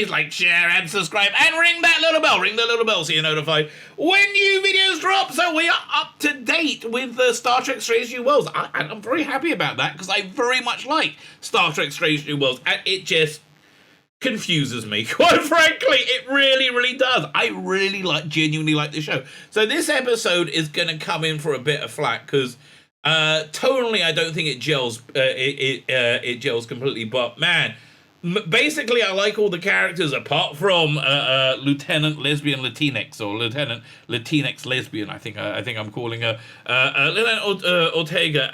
please like, share, and subscribe, and ring that little bell. Ring the little bell so you're notified when new videos drop. So we are up to date with the Star Trek Strange New Worlds. I'm very happy about that because I very much like Star Trek Strange New Worlds, and it just confuses me, quite frankly. It really does. I genuinely like the show. So this episode is going to come in for a bit of flack because tonally I don't think it gels. It gels completely. But man, basically I like all the characters apart from Lieutenant Lesbian Latinx, or Lieutenant Latinx Lesbian. I think I'm calling her Lieutenant Ortega.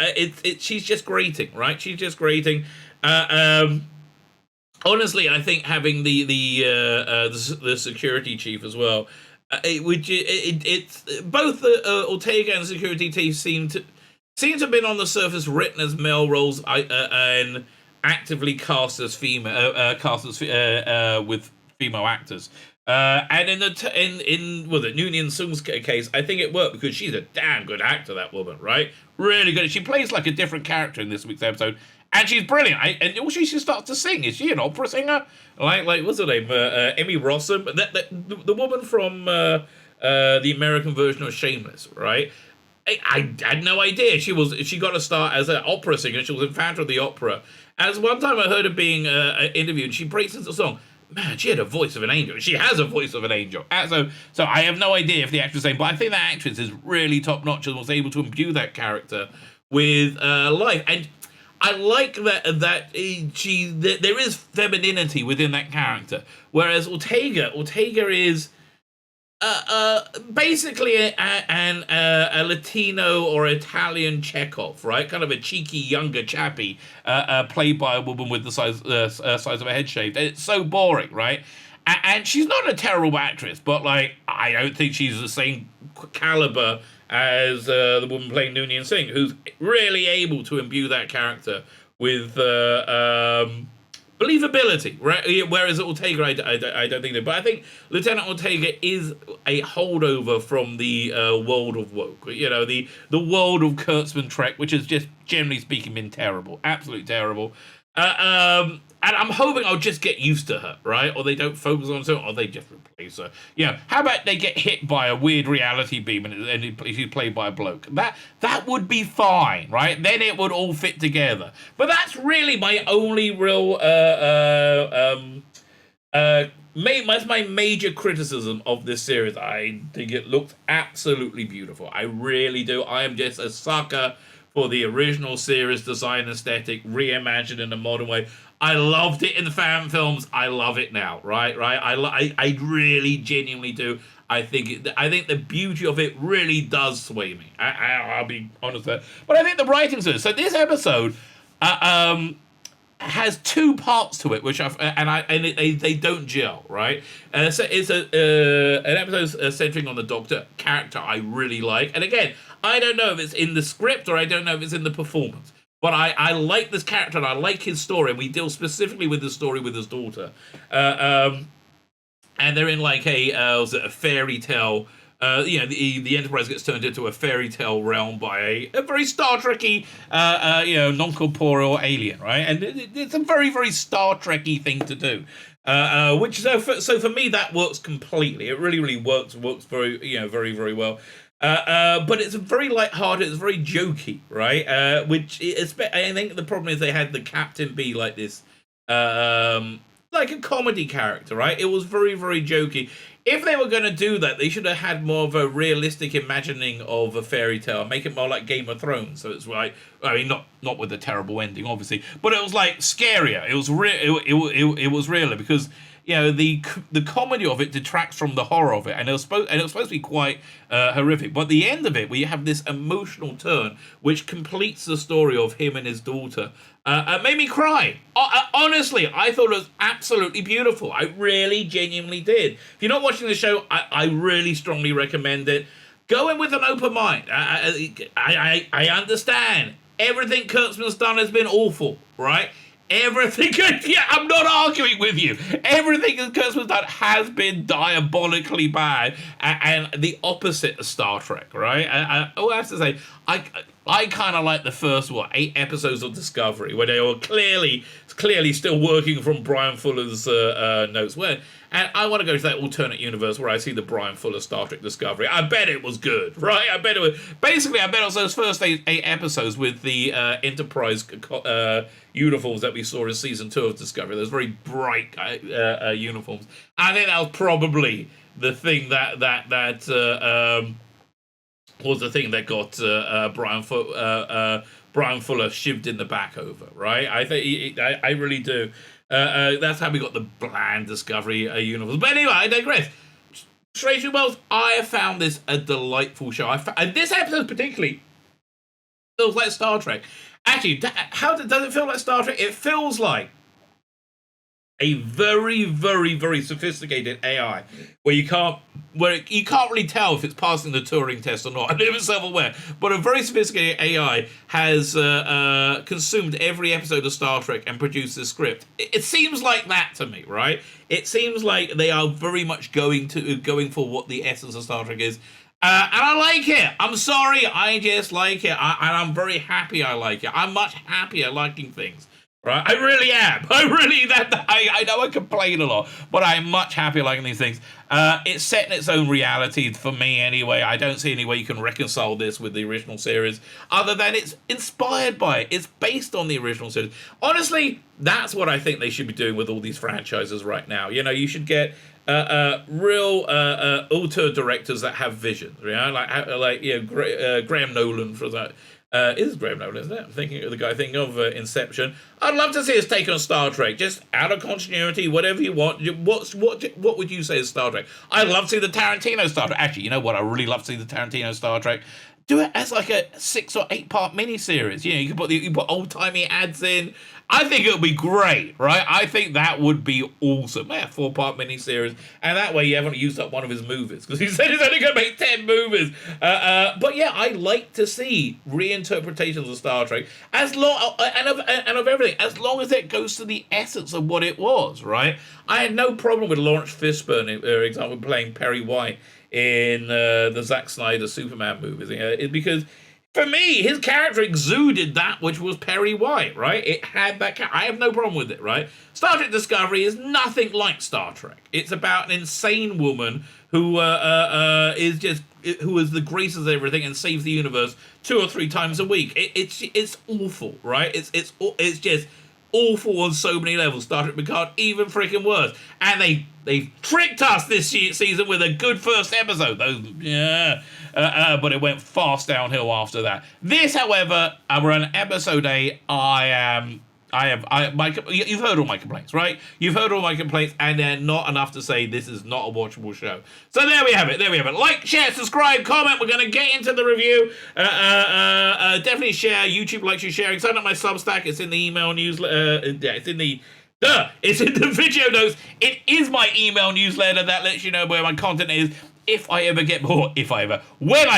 She's just grating, right? She's just grating. Honestly, I think having the security chief as well, it's both Ortega and the security chief seem to have been on the surface written as male roles and actively cast as female, with female actors. And in the Noonien Sung's case, I think it worked because she's a damn good actor, that woman, right? Really good. She plays like a different character in this week's episode. And she's brilliant. And also she starts to sing. Is she an opera singer? Like what's her name? Emmy Rossum. The woman from the American version of Shameless, right? I had no idea she got a start as an opera singer. She was in Phantom of the Opera. As one time I heard her being interviewed, she breaks into the song. Man, she had a voice of an angel. She has a voice of an angel. So I have no idea if the actress is the same, but I think that actress is really top notch and was able to imbue that character with life. And I like that there is femininity within that character, whereas Ortega is basically a Latino or Italian Chekhov, right? Kind of a cheeky younger chappy, played by a woman with the size of a head shaved. It's so boring, right? And she's not a terrible actress, but like I don't think she's the same caliber as the woman playing Noonien Singh, who's really able to imbue that character with believability, right? Whereas Ortega, I don't think that. But I think Lieutenant Ortega is a holdover from the world of woke, the world of Kurtzman Trek, which has just generally speaking been terrible, absolutely terrible. And I'm hoping I'll just get used to her, right? Or they don't focus on her, or they just replace her. How about they get hit by a weird reality beam and she's played by a bloke? That would be fine, right? Then it would all fit together. But that's really my only real that's my major criticism of this series. I think it looks absolutely beautiful. I really do. I am just a sucker for the original series design aesthetic reimagined in a modern way. I loved it in the fan films. I love it now, right? I really genuinely do. I think the beauty of it really does sway me. I'll be honest there, but I think the writing's good. So this episode has two parts to it, which they don't gel, right? So it's an episode centering on the Doctor character I really like, and again, I don't know if it's in the script or I don't know if it's in the performance. But I like this character and I like his story, and we deal specifically with the story with his daughter. And they're in like a fairy tale. The Enterprise gets turned into a fairy tale realm by a very Star Trek-y, non-corporeal alien, right? And it's a very, very Star Trek-y thing to do. So for me, that works completely. It really, really works very, very, very well. But it's very lighthearted, it's very jokey, right? I think the problem is they had the captain be like this, like a comedy character, right? It was very, very jokey. If they were going to do that, they should have had more of a realistic imagining of a fairy tale, make it more like Game of Thrones. So it's like, I mean, not with a terrible ending, obviously, but it was like scarier. It was real. It was realer because the comedy of it detracts from the horror of it, and it was supposed to be quite horrific. But the end of it, where you have this emotional turn, which completes the story of him and his daughter, made me cry. Honestly, I thought it was absolutely beautiful. I really, genuinely did. If you're not watching the show, I really strongly recommend it. Go in with an open mind. I understand everything Kurtzman's done has been awful, right? Everything, I'm not arguing with you. Everything that Kurtzman's done has been diabolically bad and the opposite of Star Trek, right? I have to say, I kind of like the first 8 episodes of Discovery, where they were clearly still working from Brian Fuller's notes. And I want to go to that alternate universe where I see the Brian Fuller Star Trek Discovery. I bet it was good, right? I bet it was. Basically, I bet it was those first 8 episodes with the Enterprise uniforms that we saw in season 2 of Discovery. Those very bright uniforms. I think that was probably the thing that was the thing that got Brian Fuller shivved in the back over, right? I really do. That's how we got the bland Discovery universe. But anyway, I digress. Strange New Worlds, I have found this a delightful show. This episode particularly feels like Star Trek. Actually, does it feel like Star Trek? It feels like a very, very, very sophisticated AI where you can't really tell if it's passing the Turing test or not. I'm even self-aware, but a very sophisticated AI has consumed every episode of Star Trek and produced this script. It seems like that to me, right? It seems like they are very much going for what the essence of Star Trek is. And I like it. I'm sorry, I just like it. And I'm very happy I like it. I'm much happier liking things. Right, I really am. I know I complain a lot, but I'm much happier liking these things. It's set in its own reality for me anyway. I don't see any way you can reconcile this with the original series, other than it's inspired by it. It's based on the original series. Honestly, that's what I think they should be doing with all these franchises right now. You know, you should get real auteur directors that have vision. You know, like Graham Nolan for that. Is Graham Nolan, isn't it? I'm thinking of the guy thinking of Inception. I'd love to see us take on Star Trek, just out of continuity, whatever you want. What would you say is Star Trek? I'd love to see the Tarantino Star Trek. Actually, you know what? I really love to see the Tarantino Star Trek. Do it as like a 6 or 8 part miniseries. You know, you can put old timey ads in. I think it would be great, right? I think that would be awesome. 4-part miniseries, and that way you haven't used up one of his movies because he said he's only going to make 10 movies. But yeah, I like to see reinterpretations of Star Trek and of everything, as long as it goes to the essence of what it was, right? I had no problem with Lawrence Fishburne, for example, playing Perry White in the Zack Snyder Superman movies, because for me, his character exuded that which was Perry White, right? It had that I have no problem with it, right? Star Trek Discovery is nothing like Star Trek. It's about an insane woman who is the graces of everything and saves the universe 2 or 3 times a week. It's awful, right? It's just awful on so many levels. Star Trek Picard, even freaking worse. And they tricked us this season with a good first episode. But it went fast downhill after that. This, however, we're on episode 8. You've heard all my complaints, right? You've heard all my complaints, and they're not enough to say this is not a watchable show. So there we have it. Like, share, subscribe, comment. We're going to get into the review. Definitely share. YouTube likes you sharing. Sign up my Substack. It's in the email newsletter. It's in the video notes. It is my email newsletter that lets you know where my content is. When I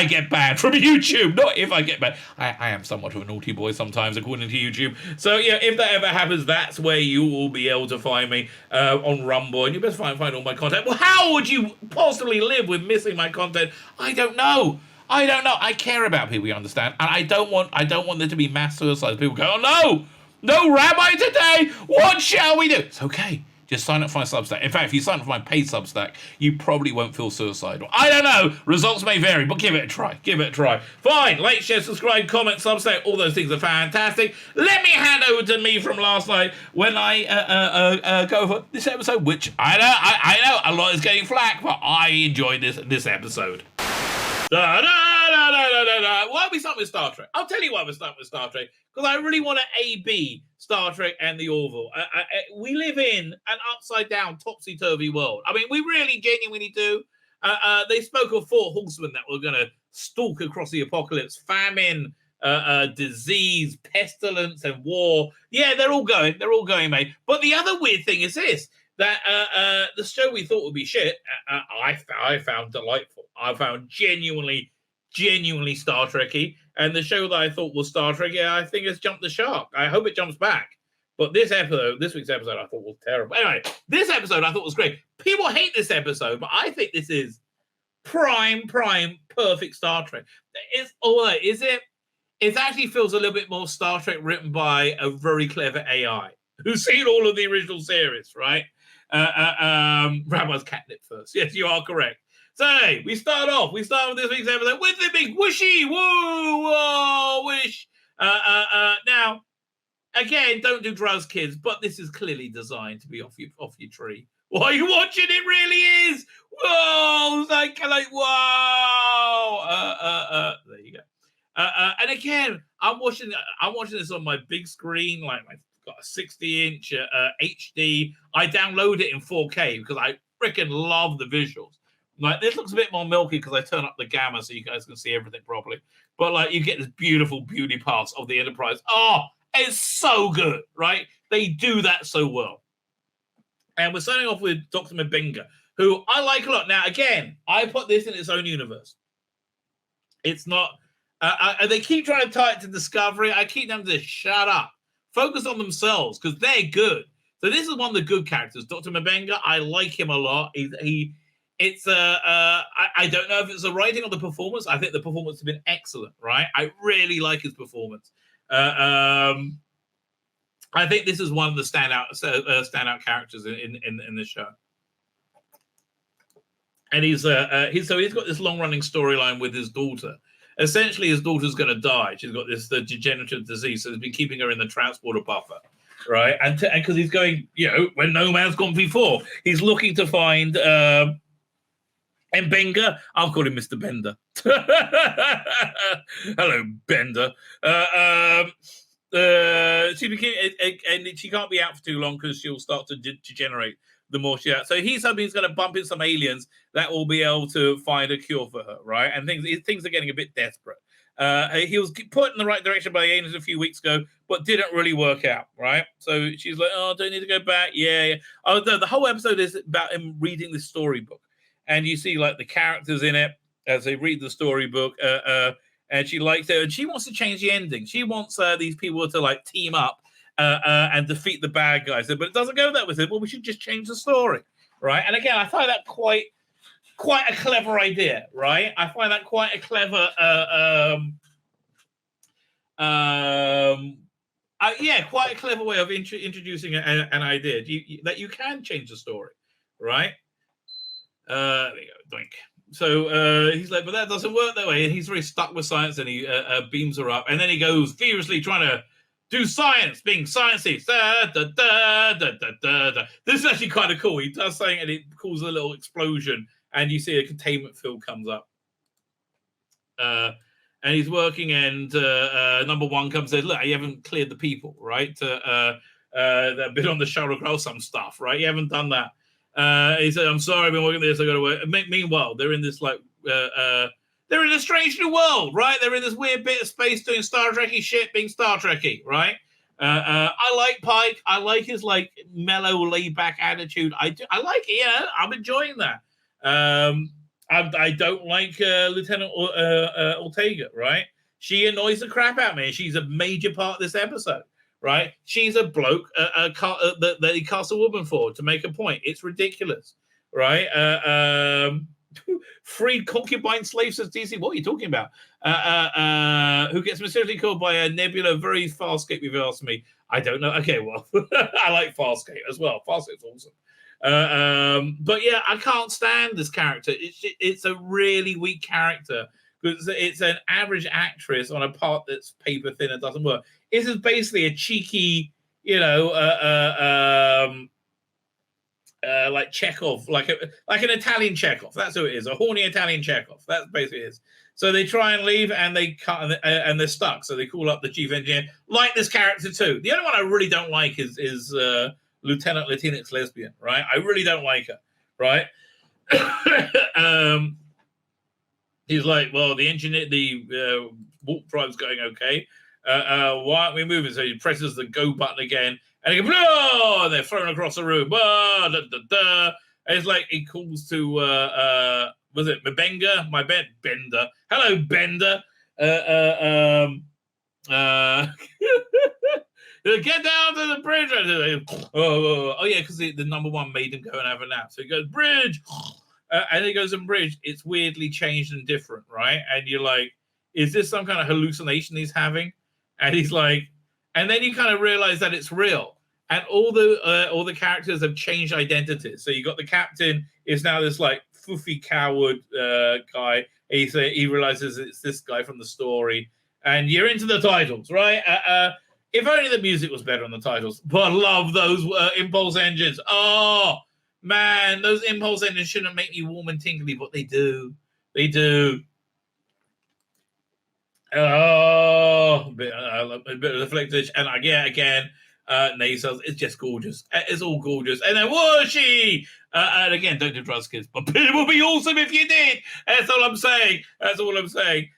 get banned from YouTube, not if I get banned. I am somewhat of a naughty boy sometimes, according to YouTube. So yeah, if that ever happens, that's where you will be able to find me on Rumble, and you best find all my content. Well, how would you possibly live with missing my content? I don't know. I care about people, you understand, and I don't want there to be mass suicides. People go, oh no, Rabbi today. What shall we do? It's okay. Just sign up for my Substack. In fact, if you sign up for my paid Substack, you probably won't feel suicidal. I don't know. Results may vary, but give it a try. Fine. Like, share, subscribe, comment, Substack. All those things are fantastic. Let me hand over to me from last night when I go for this episode, which I know a lot is getting flack, but I enjoyed this episode. Why are we starting with Star Trek? I'll tell you why we're starting with Star Trek. Because I really want to A-B Star Trek and the Orville. We live in an upside-down, topsy-turvy world. I mean, we really genuinely do. They spoke of 4 horsemen that were going to stalk across the apocalypse. Famine, disease, pestilence, and war. Yeah, they're all going, mate. But the other weird thing is this. That the show we thought would be shit, I found delightful. I found genuinely Star Trek-y. And the show that I thought was Star Trek, I think it's jumped the shark. I hope it jumps back. But this week's episode, I thought was terrible. Anyway, this episode I thought was great. People hate this episode, but I think this is prime, perfect Star Trek. It's all right, is it? it actually feels a little bit more Star Trek written by a very clever AI who's seen all of the original series, right? Rabbi's catnip first. Yes, you are correct. So hey, we start with this week's episode with the big whooshy, whoa, wish. Now, again, don't do drugs, kids, but this is clearly designed to be off your tree. While you're watching, it really is. Whoa, like whoa. There you go. And again, I'm watching this on my big screen, like I've got a 60-inch HD. I download it in 4K because I freaking love the visuals. Like this looks a bit more milky because I turn up the gamma so you guys can see everything properly. But like you get this beautiful beauty pass of the Enterprise. Oh, it's so good, right? They do that so well. And we're starting off with Dr. M'Benga, who I like a lot. Now, again, I put this in its own universe. It's not. They keep trying to tie it to Discovery. I keep them to shut up, focus on themselves because they're good. So this is one of the good characters, Dr. M'Benga. I like him a lot. I don't know if it's the writing or the performance. I think the performance has been excellent. Right, I really like his performance. I think this is one of the standout characters in the show. And he's got this long running storyline with his daughter. Essentially, his daughter's going to die. She's got this degenerative disease, so he's been keeping her in the transporter buffer, right? And because he's going, when no man's gone before, he's looking to find M'Benga. I'll call him Mr. Bender. Hello, Bender. She can't be out for too long because she'll start to degenerate the more she out. So he's hoping he's going to bump in some aliens that will be able to find a cure for her, right? And things are getting a bit desperate. He was put in the right direction by the aliens a few weeks ago, but didn't really work out, right? So she's like, "Oh, do I need to go back?" Yeah. Oh, no, the whole episode is about him reading the storybook, and you see like the characters in it as they read the storybook. And she likes it, and she wants to change the ending. She wants these people to like team up and defeat the bad guys. But it doesn't go that with it. Well, we should just change the story, right? And again, I find that quite a clever idea, right? I find that quite a clever, quite a clever way of introducing an idea that you can change the story, right? There you go, doink. So he's like, but that doesn't work that way. And he's very stuck with science, and he beams her up. And then he goes furiously trying to do science, being sciencey. This is actually kind of cool. He does something, and it causes a little explosion, and you see a containment field comes up. And he's working, and number one comes in. Look, you haven't cleared the people, right? That bit on the shuttle or some stuff, right? You haven't done that. He said, "I'm sorry, I've been working this. I got to work." Meanwhile, they're in this they're in a strange new world, right? They're in this weird bit of space doing Star Trekky shit, being Star Trekky, right? I like Pike. I like his like mellow, laid back attitude. I like it. Yeah, I'm enjoying that. I don't like Lieutenant Ortega, right? She annoys the crap out of me. She's a major part of this episode. Right, she's a bloke that he casts a woman for to make a point. It's ridiculous, right? Freed concubine slaves as DC. What are you talking about? Who gets mysteriously killed by a nebula? Very Farscape, if you ask me. I don't know. Okay, well, I like Farscape as well. Farscape's awesome. But yeah, I can't stand this character. It's a really weak character because it's an average actress on a part that's paper thin and doesn't work. This is basically a cheeky, like Chekhov, like an Italian Chekhov. That's who it is, a horny Italian Chekhov. That's basically it is. So they try and leave, and they can't, and they're stuck. So they call up the chief engineer. Like this character too. The only one I really don't like is Lieutenant Latinx lesbian. Right, I really don't like her. Right. He's like, well, the engineer, the warp drive's going okay. Why aren't we moving? So he presses the go button again, and he goes, "No!" And they're thrown across the room. And it's like he calls to, was it M'Benga? Bender. Hello, Bender. Get down to the bridge. Oh yeah, because the number one made him go and have a nap. So he goes, bridge. And he goes and bridge. It's weirdly changed and different, right? And you're like, is this some kind of hallucination he's having? And he's like, and then you kind of realize that it's real. And all the characters have changed identities. So you got the captain is now this like foofy coward guy. He realizes it's this guy from the story. And you're into the titles, right? If only the music was better on the titles. But I love those impulse engines. Oh, man, those impulse engines shouldn't make me warm and tingly, but they do. They do. Oh, a bit of the flickage. And again, nasals. It's just gorgeous. It's all gorgeous. And then whooshy. And again, don't do drugs, kids. But it would be awesome if you did. That's all I'm saying. That's all I'm saying.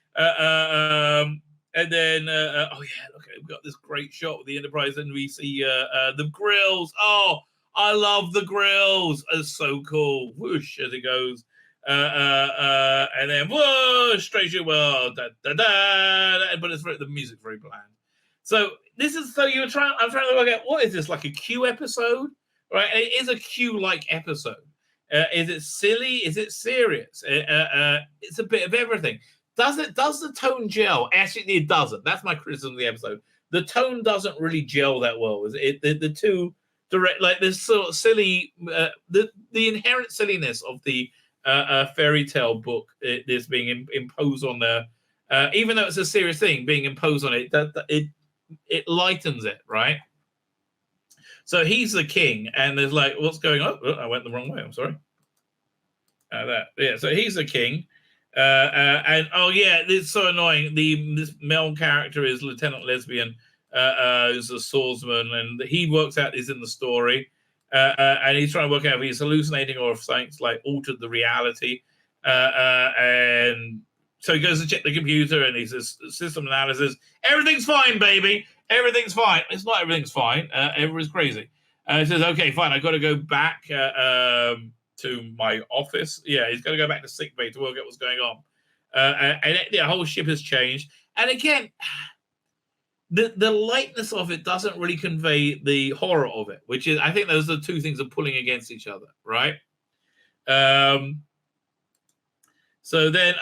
And then, oh yeah, look, we've got this great shot with the Enterprise, and we see the grills. Oh, I love the grills. It's so cool. Whoosh as it goes. And then whoosh, straight to your world. Da, da, da, but the music's very bland. So this is I'm trying to work out, what is this, like a Q episode? Right? And it is a Q-like episode. Is it silly? Is it serious? It's a bit of everything. Does the tone gel? Actually, it doesn't. That's my criticism of the episode. The tone doesn't really gel that well. The two direct, like this sort of silly, the inherent silliness of the fairy tale book is being imposed on there. Even though it's a serious thing, being imposed on it, it lightens it, right? So he's the king, and there's like, what's going on? Oh, I went the wrong way. I'm sorry. So he's the king. And oh yeah, it's so annoying. This male character is Lieutenant Lesbian, who's a swordsman, and he works out he's in the story, and he's trying to work out if he's hallucinating or if something's like altered the reality. And so he goes to check the computer, and he says system analysis. Everything's fine, baby. Everything's fine. It's not everything's fine. Everyone's crazy. He says, okay, fine. I got to go back to my office. Yeah, he's got to go back to sickbay to work out what's going on. And the whole ship has changed. And again, the lightness of it doesn't really convey the horror of it, which is, I think those are the two things are pulling against each other, right? So then,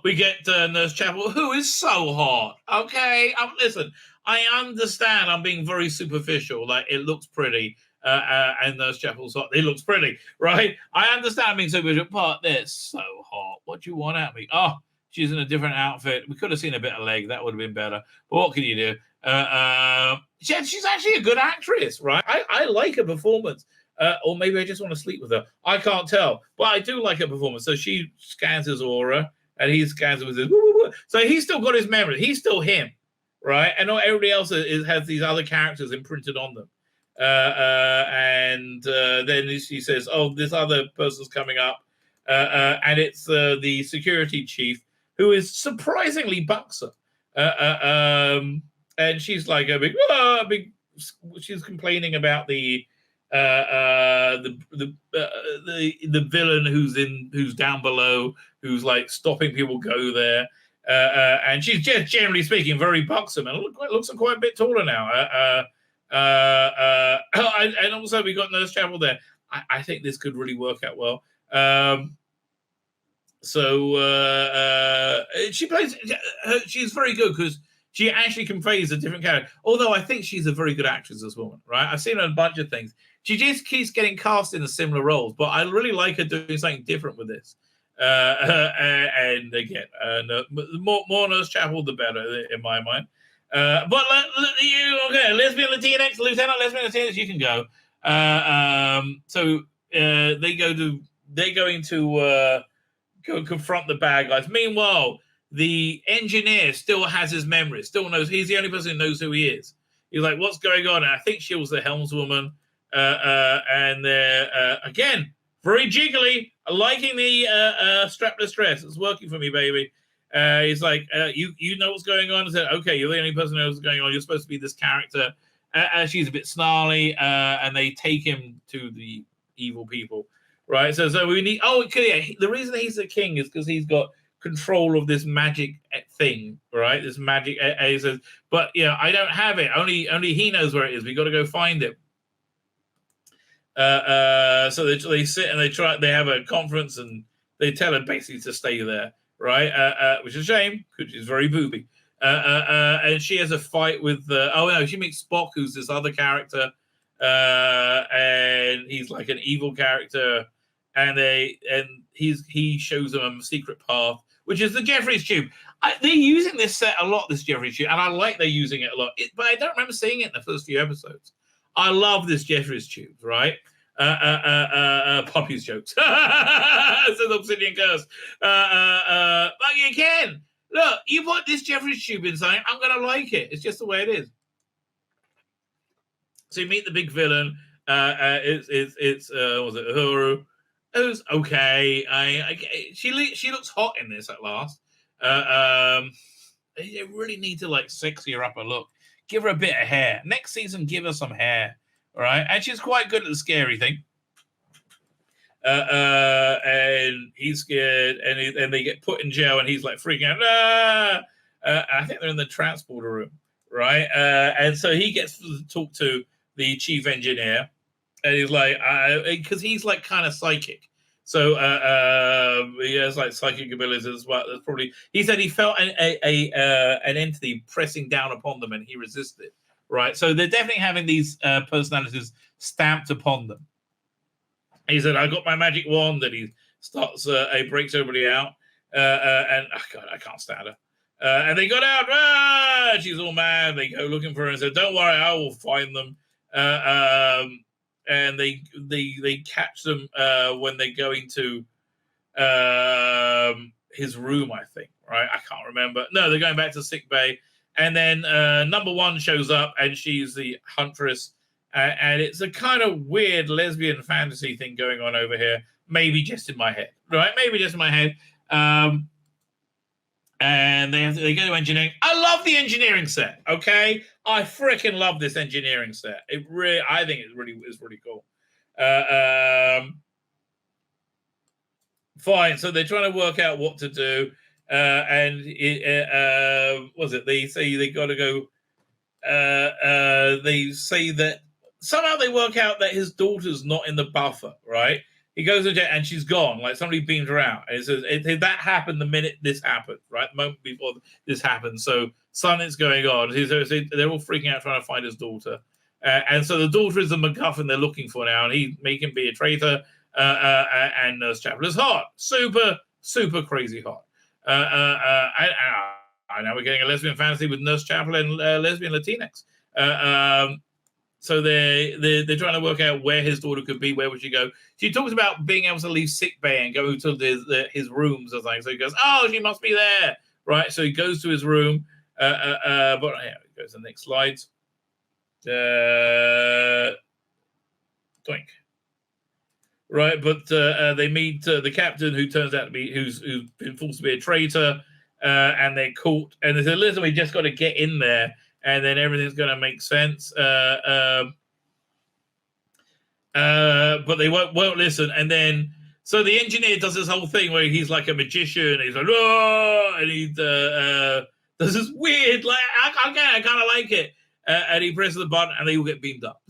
we get Nurse Chapel, who is so hot. Okay, listen, I understand I'm being very superficial. Like, it looks pretty. And Nurse Chapel's hot. It looks pretty, right? I understand being superficial, but they're so hot. What do you want at me? Oh, she's in a different outfit. We could have seen a bit of leg. That would have been better. But what can you do? She's actually a good actress, right? I like her performance. Or maybe I just want to sleep with her. I can't tell. But I do like her performance. So she scans his aura, and he scans it with his... Woo, woo, woo. So he's still got his memory. He's still him, right? And not everybody else has these other characters imprinted on them. And then she says, this other person's coming up. And it's the security chief, who is surprisingly buxom. And she's like a big... She's complaining about the villain who's down below, who's like stopping people go there, and she's just generally speaking very buxom and looks quite a bit taller now. And also we got Nurse Chapel there. I think this could really work out well. She plays. She's very good because she actually conveys a different character. Although I think she's a very good actress, this woman, right? I've seen her in a bunch of things. She just keeps getting cast in similar roles, but I really like her doing something different with this. And again, more Nurse Chapel, the better, in my mind. But lesbian Latinx, Lieutenant lesbian Latinx, you can go. So they're going to go confront the bad guys. Meanwhile, the engineer still has his memory, still knows. He's the only person who knows who he is. He's like, what's going on? And I think she was the helmswoman. And they're, again, very jiggly, liking the strapless dress. It's working for me, baby. He's like, you know what's going on? I said, okay, you're the only person who knows what's going on. You're supposed to be this character. She's a bit snarly, and they take him to the evil people, right? So we need... the reason he's the king is because he's got control of this magic thing, right? This magic... he says, but, I don't have it. Only he knows where it is. We got to go find it. So they sit and they have a conference, and they tell him basically to stay there, right? Which is a shame because she's very booby. And she has a fight with she meets Spock, who's this other character, and he's like an evil character, and he shows them a secret path, which is the Jeffries tube. They're using this set a lot, this Jeffries tube, and I like they're using it a lot. But I don't remember seeing it in the first few episodes. I love this Jeffries tube, right? Puppies jokes. Says Obsidian Curse. But you can. Look, you put this Jeffries tube in something, I'm going to like it. It's just the way it is. So you meet the big villain. It's was it Uhuru? It was okay. She looks hot in this at last. They really need to like sexy her up a look. Give her a bit of hair. Next season, give her some hair. All right, and she's quite good at the scary thing. And he's scared, and they get put in jail, and he's like freaking out. I think they're in the transporter room, right? And so he gets to talk to the chief engineer, and he's like, because he's like kind of psychic, so he has like psychic abilities as well. That's probably, he said he felt an entity pressing down upon them, and he resisted. Right, so they're definitely having these personalities stamped upon them. He said, "I got my magic wand," and he starts, he breaks everybody out, and oh God, I can't stand her. And they got out. She's all mad. They go looking for her and said, "Don't worry, I will find them." And they catch them when they go into his room, I think. Right, I can't remember. No, they're going back to sick bay. And then number one shows up, and she's the huntress. And it's a kind of weird lesbian fantasy thing going on over here. Maybe just in my head, right? Maybe just in my head. And they go to engineering. I love the engineering set, okay? I freaking love this engineering set. I think it really is really cool. Fine. So they're trying to work out what to do. And they say they got to go. They say that somehow they work out that his daughter's not in the buffer, right? He goes to jet and she's gone, like somebody beamed her out. And it says that happened the minute this happened, right? The moment before this happened. So something's going on. They're all freaking out trying to find his daughter. And so the daughter is the MacGuffin they're looking for now, and he make him be a traitor. And Nurse Chapel is hot, super, super crazy hot. Now we're getting a lesbian fantasy with Nurse Chapel and lesbian Latinx. So they're trying to work out where his daughter could be. Where would she go? She talks about being able to leave sick bay and go to his rooms or something. So he goes, "Oh, she must be there," right? So he goes to his room. But yeah, it goes to the next slide. Doink. Right, but they meet the captain, who turns out to be who's been forced to be a traitor, and they're caught. And they said, "Listen, we just got to get in there, and then everything's going to make sense." But they won't listen. And then so the engineer does this whole thing where he's like a magician. And he's like, "Oh," and he does this weird, like, I kind of like it. And he presses the button, and they all get beamed up.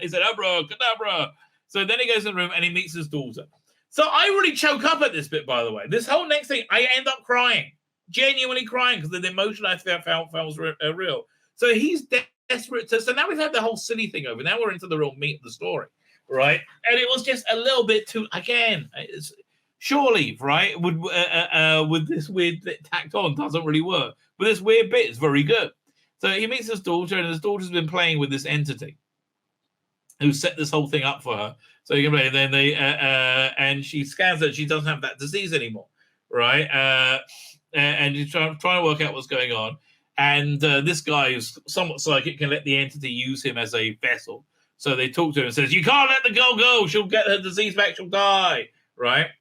He said, "Abracadabra." So then he goes in the room and he meets his daughter. So I really choke up at this bit, by the way. This whole next thing, I end up crying, genuinely crying, because the emotion I felt was real. So he's desperate. So now we've had the whole silly thing over. Now we're into the real meat of the story, right? And it was just a little bit too, again, surely, right, with this weird bit tacked on, doesn't really work. But this weird bit is very good. So he meets his daughter, and his daughter's been playing with this entity who set this whole thing up for her. So you can play, and then and she scans that she doesn't have that disease anymore, right? And she's trying to work out what's going on. And this guy who's somewhat psychic can let the entity use him as a vessel. So they talk to him and says, "You can't let the girl go. She'll get her disease back. She'll die," right?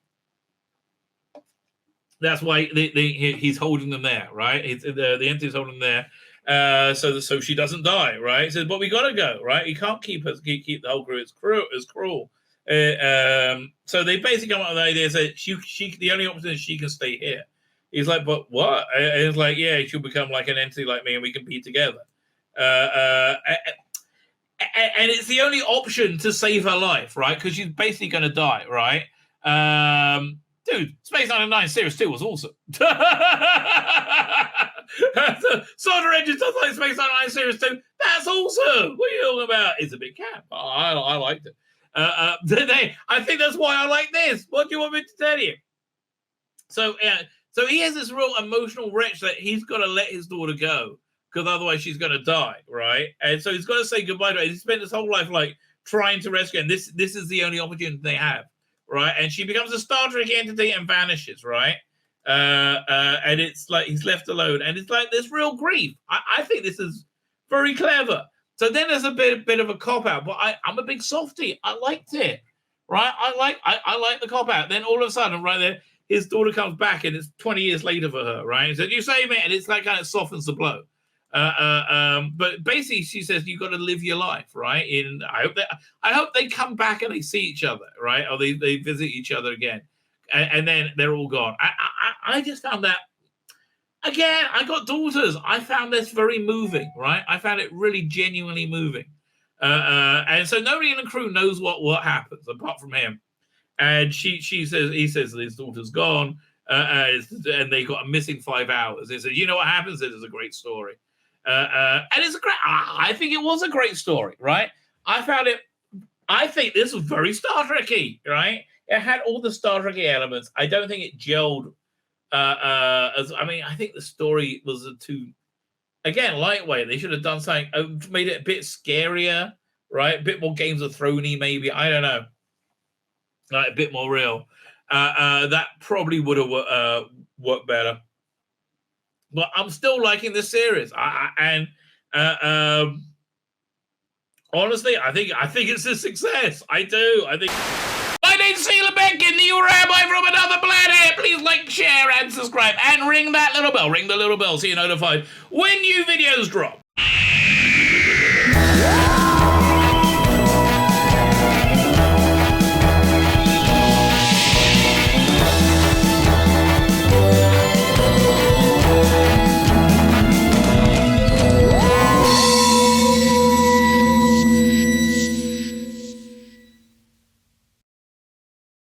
That's why he's holding them there, right? The entity's holding them there. So she doesn't die, right? He says, "But we gotta go, right? You can't keep the whole crew. It's cruel." So they basically come up with the idea that she the only option is she can stay here. He's like, "But what?" And it's like, "Yeah, she'll become like an entity like me, and we can be together." And it's the only option to save her life, right? Because she's basically going to die, right? Dude, Space 99 Series 2 was awesome. Solder Engine stuff like Space 99 Series 2, that's awesome. What are you talking about? It's a bit camp. I liked it. I think that's why I like this. What do you want me to tell you? So he has this real emotional wrench that he's got to let his daughter go because otherwise she's going to die, right? And so he's got to say goodbye to her. He spent his whole life like trying to rescue her, and this is the only opportunity they have, right? And she becomes a Star Trek entity and vanishes, right? And it's like he's left alone, and it's like there's real grief. I think this is very clever. So then there's a bit of a cop out, but I'm a big softie. I liked it, right? I like the cop out. Then all of a sudden, right there, his daughter comes back, and it's 20 years later for her, right? He said, "You save me," and it's like kind of softens the blow. But basically, she says you got to live your life, right? And I hope they come back and they see each other, right? Or they visit each other again, and then they're all gone. I just found that. Again, I got daughters. I found this very moving, right? I found it really genuinely moving. And so nobody in the crew knows what happens apart from him. And he says his daughter's gone, and they got a missing 5 hours. He said, you know what happens? This is a great story. And it's I think it was a great story, right? I think this was very Star Trek-y, right? It had all the Star Trek-y elements. I don't think it gelled. I think the story was too, again, lightweight. They should have done something, made it a bit scarier, right? A bit more Games of Thrones-y, maybe. I don't know. Like a bit more real. That probably would have worked better. But I'm still liking this series. Honestly, I think it's a success. I do. I think. My name's Tzvi Lebetkin, the Rabbi from another planet. Please like, share, and subscribe, and ring that little bell. Ring the little bell so you're notified when new videos drop.